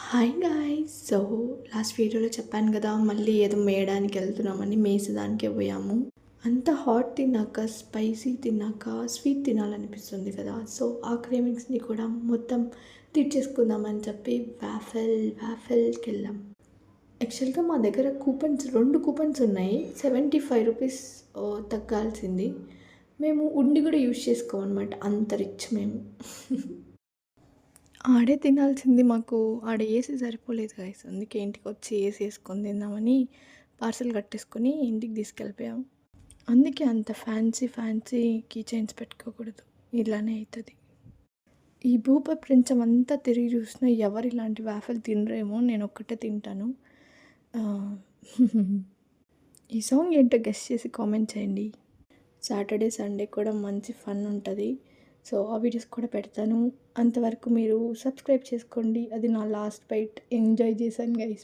Hi guys. Last వీడియోలో చెప్పాను కదా, మళ్ళీ ఏదో మేయడానికి వెళ్తున్నామని. మేసేదానికే పోయాము. అంత హాట్ తిన్నాక, స్పైసీ తిన్నాక స్వీట్ తినాలనిపిస్తుంది కదా. సో ఆ క్రేవింగ్స్ని కూడా మొత్తం తీర్చేసుకుందామని చెప్పి వ్యాఫెల్కి వెళ్ళాం. యాక్చువల్గా మా దగ్గర కూపన్స్ 2 కూపన్స్ ఉన్నాయి. 75 రూపీస్ తగ్గాల్సింది. మేము ఉండి కూడా యూజ్ చేసుకోమన్నమాట, అంత రిచ్ మేము. ఆడే తినాల్సింది, మాకు ఆడ ఏసీ సరిపోలేదు గైస్. అందుకే ఇంటికి వచ్చి ఏసీ వేసుకొని తిందామని పార్సల్ కట్టేసుకొని ఇంటికి తీసుకెళ్ళిపోయాము. అందుకే అంత ఫ్యాన్సీ కీ చైన్స్ పెట్టుకోకూడదు, ఇలానే అవుతుంది. ఈ భూప్రపంచం అంతా తిరిగి చూసినా ఎవరు ఇలాంటి వాఫెల్ తినరేమో, నేను ఒక్కటే తింటాను. ఆ, ఈ సాంగ్ ఏంటో గెస్ట్ చేసి కామెంట్ చేయండి. సాటర్డే సండే కూడా మంచి ఫన్ ఉంటుంది. సో ఆ వీడియోస్ కూడా పెడతాను. అంతవరకు మీరు సబ్స్క్రైబ్ చేసుకోండి. అది నా లాస్ట్ బైట్. ఎంజాయ్ చేశాను గైస్.